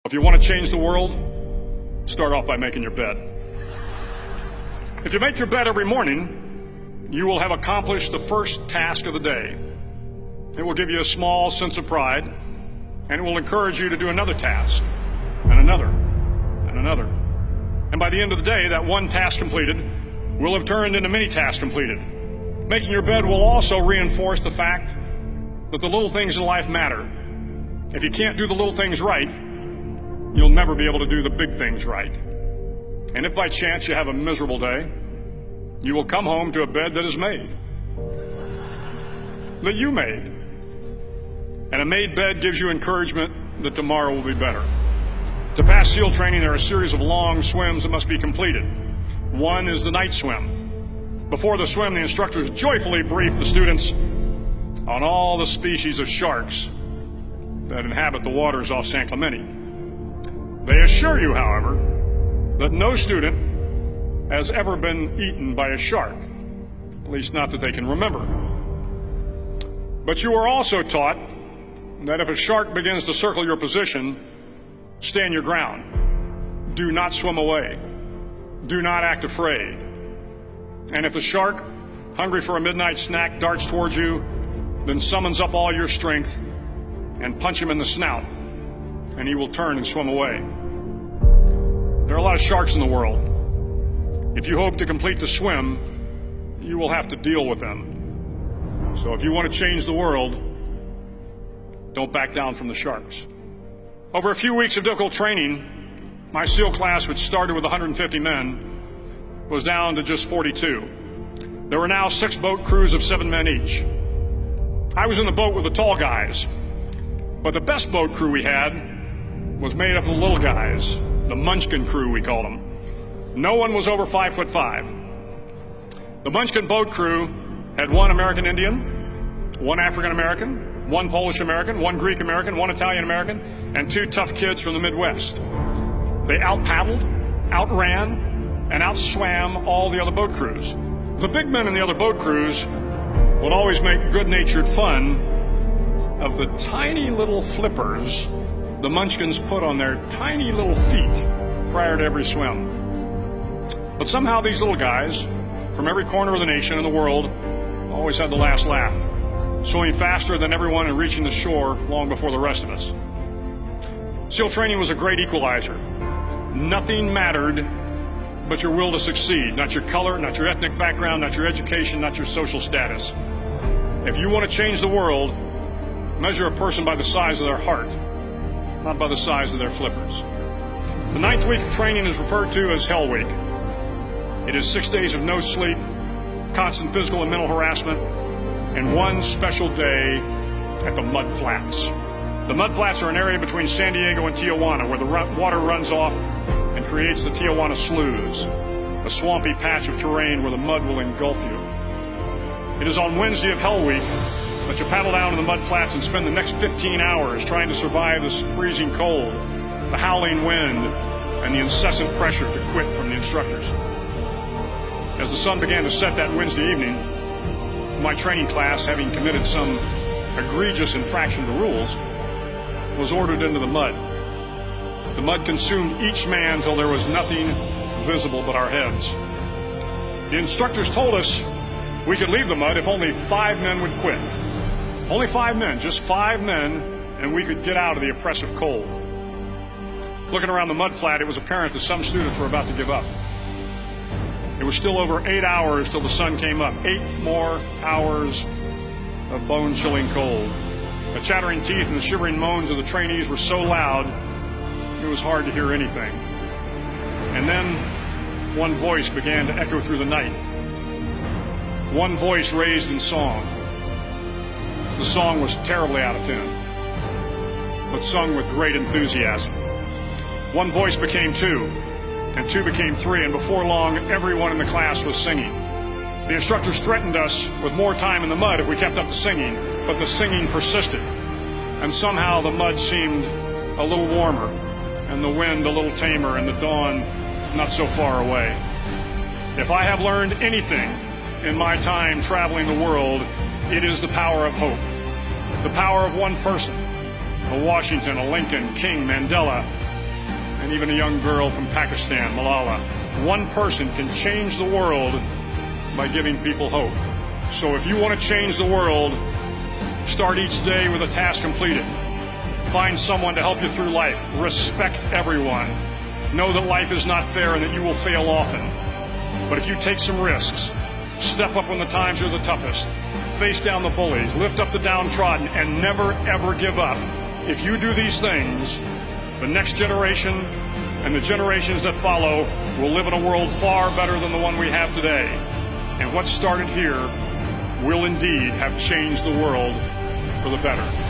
If you want to change the world, start off by making your bed. If you make your bed every morning, you will have accomplished the first task of the day. It will give you a small sense of pride, and it will encourage you to do another task, and another, and another. And by the end of the day, that one task completed will have turned into many tasks completed. Making your bed will also reinforce the fact that the little things in life matter. If you can't do the little things right, you'll never be able to do the big things right. And if by chance you have a miserable day, you will come home to a bed that is made, that you made. And a made bed gives you encouragement that tomorrow will be better. To pass SEAL training, there are a series of long swims that must be completed. One is the night swim. Before the swim, the instructors joyfully brief the students on all the species of sharks that inhabit the waters off San Clemente. They assure you, however, that no student has ever been eaten by a shark, at least not that they can remember. But you are also taught that if a shark begins to circle your position, stand your ground. Do not swim away. Do not act afraid. And if the shark, hungry for a midnight snack, darts towards you, then summons up all your strength and punch him in the snout, and he will turn and swim away. There are a lot of sharks in the world. If you hope to complete the swim, you will have to deal with them. So if you want to change the world, don't back down from the sharks. Over a few weeks of difficult training, my SEAL class, which started with 150 men, was down to just 42. There were now 6 boat crews of 7 men each. I was in the boat with the tall guys, but the best boat crew we had was made up of the little guys, the Munchkin crew, we called them. No one was over 5'5". The Munchkin boat crew had 1 American Indian, 1 African American, 1 Polish American, 1 Greek American, 1 Italian American, and 2 tough kids from the Midwest. They out-paddled, outran, and outswam all the other boat crews. The big men in the other boat crews would always make good-natured fun of the tiny little flippers the Munchkins put on their tiny little feet prior to every swim. But somehow these little guys from every corner of the nation and the world always had the last laugh, swimming faster than everyone and reaching the shore long before the rest of us. SEAL training was a great equalizer. Nothing mattered but your will to succeed, not your color, not your ethnic background, not your education, not your social status. If you want to change the world, measure a person by the size of their heart, not by the size of their flippers. The 9th week of training is referred to as Hell Week. It is 6 days of no sleep, constant physical and mental harassment, and 1 special day at the Mud Flats. The Mud Flats are an area between San Diego and Tijuana where the water runs off and creates the Tijuana Sloughs, a swampy patch of terrain where the mud will engulf you. It is on Wednesday of Hell Week that you paddle down to the Mud Flats and spend the next 15 hours trying to survive this freezing cold, the howling wind, and the incessant pressure to quit from the instructors. As the sun began to set that Wednesday evening, my training class, having committed some egregious infraction to rules, was ordered into the mud. The mud consumed each man till there was nothing visible but our heads. The instructors told us we could leave the mud if only 5 men would quit. Only 5 men, just 5 men, and we could get out of the oppressive cold. Looking around the mud flat, it was apparent that some students were about to give up. It was still over 8 hours till the sun came up. 8 more hours of bone-chilling cold. The chattering teeth and the shivering moans of the trainees were so loud, it was hard to hear anything. And then one voice began to echo through the night. One voice raised in song. The song was terribly out of tune, but sung with great enthusiasm. One voice became 2, and 2 became 3, and before long, everyone in the class was singing. The instructors threatened us with more time in the mud if we kept up the singing, but the singing persisted, and somehow the mud seemed a little warmer, and the wind a little tamer, and the dawn not so far away. If I have learned anything in my time traveling the world, it is the power of hope. The power of one person, a Washington, a Lincoln, King, Mandela, and even a young girl from Pakistan, Malala. One person can change the world by giving people hope. So if you want to change the world, start each day with a task completed. Find someone to help you through life. Respect everyone. Know that life is not fair and that you will fail often. But if you take some risks, step up when the times are the toughest, face down the bullies, lift up the downtrodden, and never ever give up. If you do these things, the next generation and the generations that follow will live in a world far better than the one we have today. And what started here will indeed have changed the world for the better.